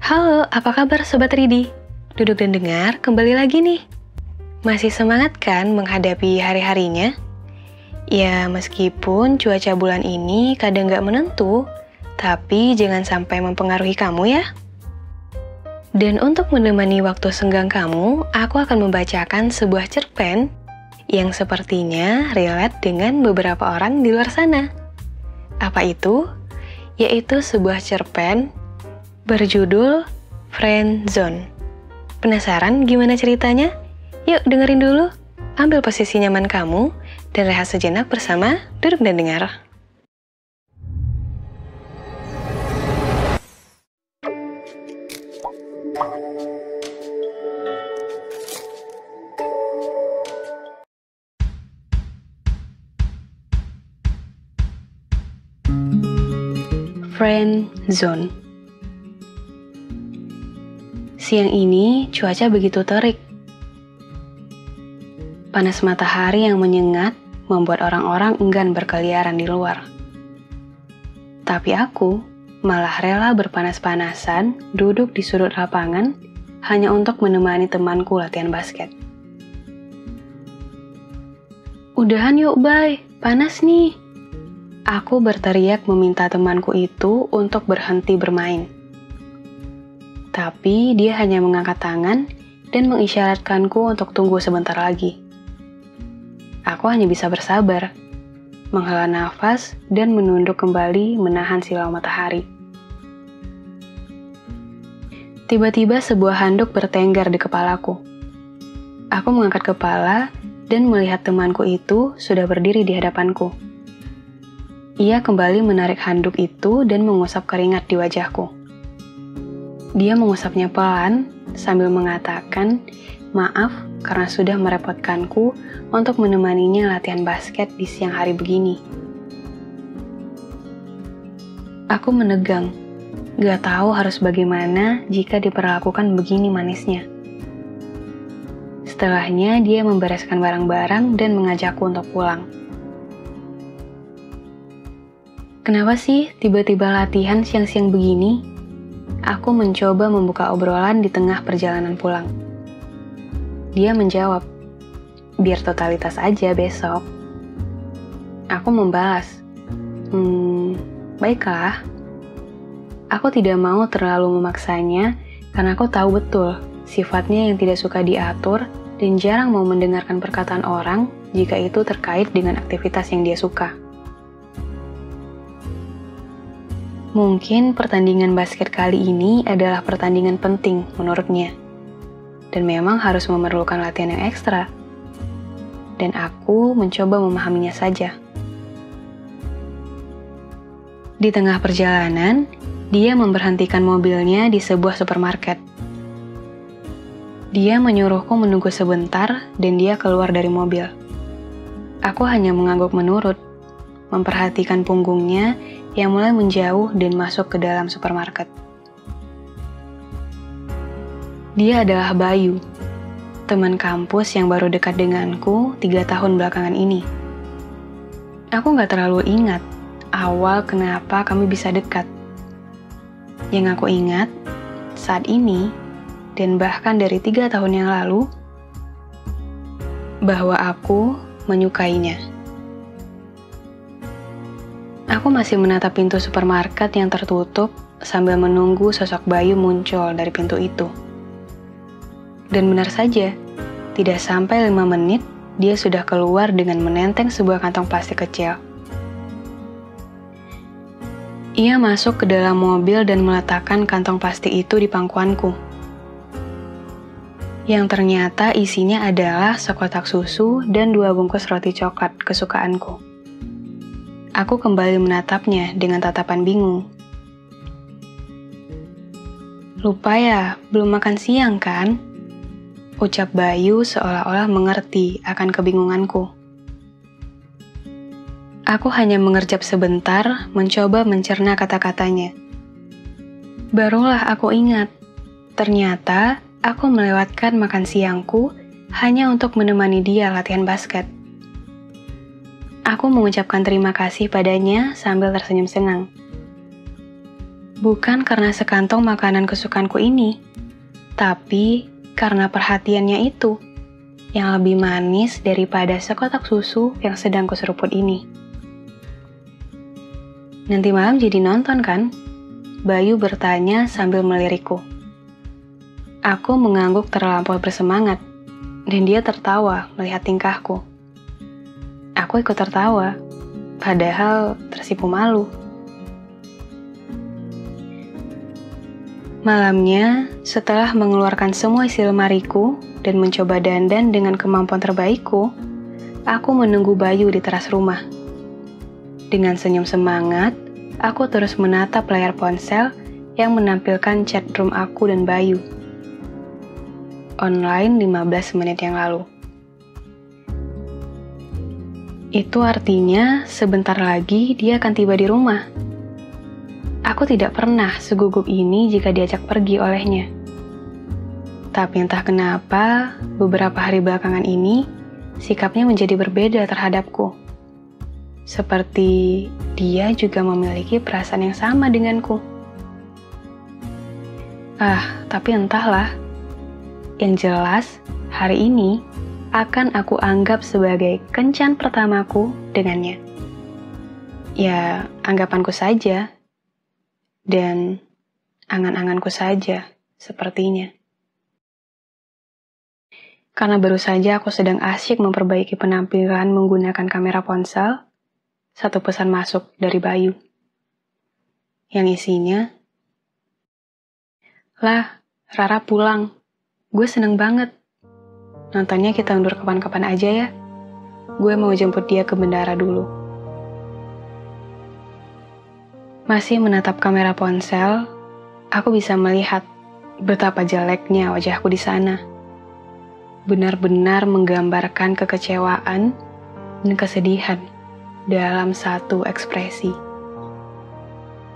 Halo, apa kabar Sobat Ridi? Duduk dan dengar, kembali lagi nih. Masih semangat kan menghadapi hari-harinya? Ya, meskipun cuaca bulan ini kadang nggak menentu, tapi jangan sampai mempengaruhi kamu ya. Dan untuk menemani waktu senggang kamu, aku akan membacakan sebuah cerpen yang sepertinya relate dengan beberapa orang di luar sana. Apa itu? Yaitu sebuah cerpen berjudul Friend Zone. Penasaran gimana ceritanya? Yuk dengerin dulu. Ambil posisi nyaman kamu dan rehat sejenak bersama Duduk dan Dengar. Friend Zone. Siang ini cuaca begitu terik. Panas matahari yang menyengat membuat orang-orang enggan berkeliaran di luar. Tapi aku malah rela berpanas-panasan duduk di sudut lapangan hanya untuk menemani temanku latihan basket. Udahan yuk, Bay, panas nih. Aku berteriak meminta temanku itu untuk berhenti bermain. Tapi dia hanya mengangkat tangan dan mengisyaratkanku untuk tunggu sebentar lagi. Aku hanya bisa bersabar, menghela nafas dan menunduk kembali menahan silau matahari. Tiba-tiba sebuah handuk bertengger di kepalaku. Aku mengangkat kepala dan melihat temanku itu sudah berdiri di hadapanku. Ia kembali menarik handuk itu dan mengusap keringat di wajahku. Dia mengusapnya pelan sambil mengatakan, "Maaf karena sudah merepotkanku untuk menemaninya latihan basket di siang hari begini." Aku menegang, gak tahu harus bagaimana jika diperlakukan begini manisnya. Setelahnya dia membereskan barang-barang dan mengajakku untuk pulang. Kenapa sih tiba-tiba latihan siang-siang begini? Aku mencoba membuka obrolan di tengah perjalanan pulang. Dia menjawab, biar totalitas aja besok. Aku membalas, baiklah. Aku tidak mau terlalu memaksanya karena aku tahu betul sifatnya yang tidak suka diatur dan jarang mau mendengarkan perkataan orang jika itu terkait dengan aktivitas yang dia suka. Mungkin pertandingan basket kali ini adalah pertandingan penting menurutnya, dan memang harus memerlukan latihan yang ekstra. Dan aku mencoba memahaminya saja. Di tengah perjalanan, dia memberhentikan mobilnya di sebuah supermarket. Dia menyuruhku menunggu sebentar dan dia keluar dari mobil. Aku hanya mengangguk menurut, memperhatikan punggungnya yang mulai menjauh dan masuk ke dalam supermarket. Dia adalah Bayu, teman kampus yang baru dekat denganku 3 tahun belakangan ini. Aku gak terlalu ingat awal kenapa kami bisa dekat. Yang aku ingat, saat ini, dan bahkan dari 3 tahun yang lalu, bahwa aku menyukainya. Aku masih menatap pintu supermarket yang tertutup sambil menunggu sosok Bayu muncul dari pintu itu. Dan benar saja, tidak sampai 5 menit, dia sudah keluar dengan menenteng sebuah kantong plastik kecil. Ia masuk ke dalam mobil dan meletakkan kantong plastik itu di pangkuanku. Yang ternyata isinya adalah sekotak susu dan 2 bungkus roti coklat kesukaanku. Aku kembali menatapnya dengan tatapan bingung. Lupa ya, belum makan siang kan? Ucap Bayu seolah-olah mengerti akan kebingunganku. Aku hanya mengerjap sebentar, mencoba mencerna kata-katanya. Barulah aku ingat, ternyata aku melewatkan makan siangku hanya untuk menemani dia latihan basket. Aku mengucapkan terima kasih padanya sambil tersenyum senang. Bukan karena sekantong makanan kesukaanku ini, tapi karena perhatiannya itu, yang lebih manis daripada sekotak susu yang sedang kuseruput ini. Nanti malam jadi nonton kan? Bayu bertanya sambil melirikku. Aku mengangguk terlampau bersemangat, dan dia tertawa melihat tingkahku. Aku ikut tertawa, padahal tersipu malu. Malamnya, setelah mengeluarkan semua isi lemariku dan mencoba dandan dengan kemampuan terbaikku, aku menunggu Bayu di teras rumah. Dengan senyum semangat, aku terus menatap layar ponsel yang menampilkan chat room aku dan Bayu. Online 15 menit yang lalu. Itu artinya sebentar lagi dia akan tiba di rumah. Aku tidak pernah segugup ini jika diajak pergi olehnya. Tapi entah kenapa, beberapa hari belakangan ini, sikapnya menjadi berbeda terhadapku. Seperti dia juga memiliki perasaan yang sama denganku. Tapi entahlah. Yang jelas, hari ini akan aku anggap sebagai kencan pertamaku dengannya. Ya, anggapanku saja. Dan angan-anganku saja, sepertinya. Karena baru saja aku sedang asyik memperbaiki penampilan menggunakan kamera ponsel, satu pesan masuk dari Bayu. Yang isinya, "Lah, Rara pulang. Gue seneng banget. Nontonnya kita undur kapan-kapan aja ya. Gue mau jemput dia ke bandara dulu." Masih menatap kamera ponsel, aku bisa melihat betapa jeleknya wajahku di sana. Benar-benar menggambarkan kekecewaan dan kesedihan dalam satu ekspresi.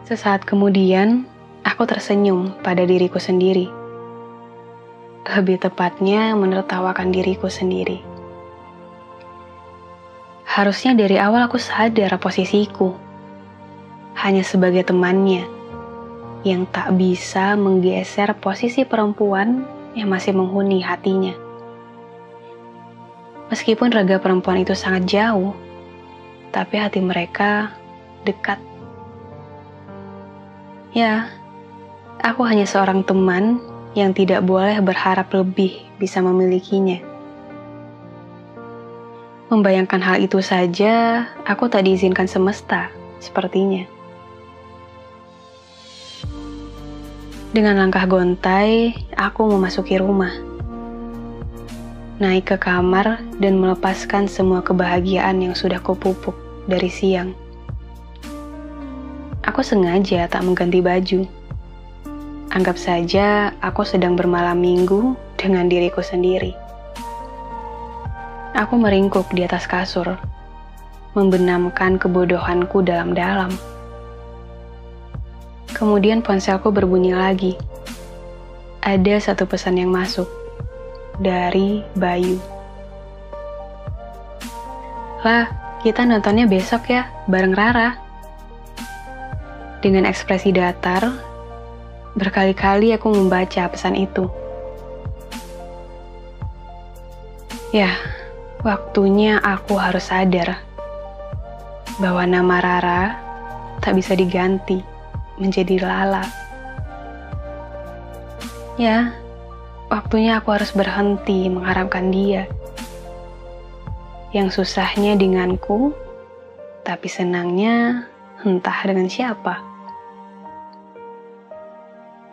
Sesaat kemudian, aku tersenyum pada diriku sendiri. Lebih tepatnya menertawakan diriku sendiri. Harusnya dari awal aku sadar posisiku. Hanya sebagai temannya yang tak bisa menggeser posisi perempuan yang masih menghuni hatinya. Meskipun raga perempuan itu sangat jauh, tapi hati mereka dekat. Ya, aku hanya seorang teman yang tidak boleh berharap lebih bisa memilikinya. Membayangkan hal itu saja, aku tak diizinkan semesta, sepertinya. Dengan langkah gontai, aku memasuki rumah. Naik ke kamar dan melepaskan semua kebahagiaan yang sudah kupupuk dari siang. Aku sengaja tak mengganti baju. Anggap saja aku sedang bermalam minggu dengan diriku sendiri. Aku meringkuk di atas kasur, membenamkan kebodohanku dalam-dalam. Kemudian ponselku berbunyi lagi. Ada satu pesan yang masuk dari Bayu. "Lah, kita nontonnya besok ya, bareng Rara." Dengan ekspresi datar, berkali-kali aku membaca pesan itu. Ya, waktunya aku harus sadar bahwa nama Rara tak bisa diganti menjadi Lala. Ya, waktunya aku harus berhenti mengharapkan dia. Yang susahnya denganku, tapi senangnya entah dengan siapa.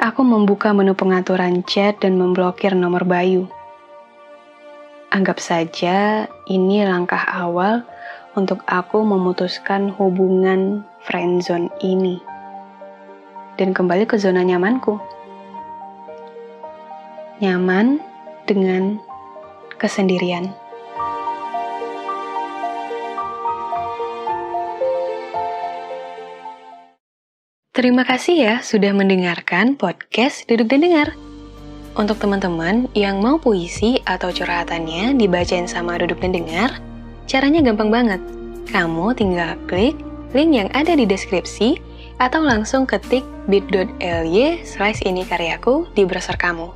Aku membuka menu pengaturan chat dan memblokir nomor Bayu. Anggap saja ini langkah awal untuk aku memutuskan hubungan friendzone ini. Dan kembali ke zona nyamanku. Nyaman dengan kesendirian. Terima kasih ya sudah mendengarkan podcast Duduk dan Dengar. Untuk teman-teman yang mau puisi atau curhatannya dibacain sama Duduk dan Dengar, caranya gampang banget. Kamu tinggal klik link yang ada di deskripsi atau langsung ketik bit.ly/inikaryaku di browser kamu.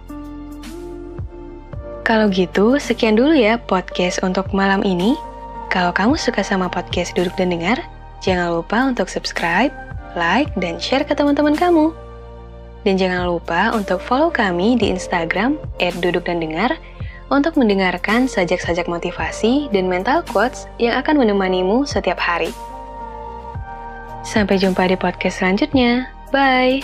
Kalau gitu, sekian dulu ya podcast untuk malam ini. Kalau kamu suka sama podcast Duduk dan Dengar, jangan lupa untuk subscribe, like, dan share ke teman-teman kamu. Dan jangan lupa untuk follow kami di Instagram @dudukdandengar untuk mendengarkan sajak-sajak motivasi dan mental quotes yang akan menemanimu setiap hari. Sampai jumpa di podcast selanjutnya. Bye!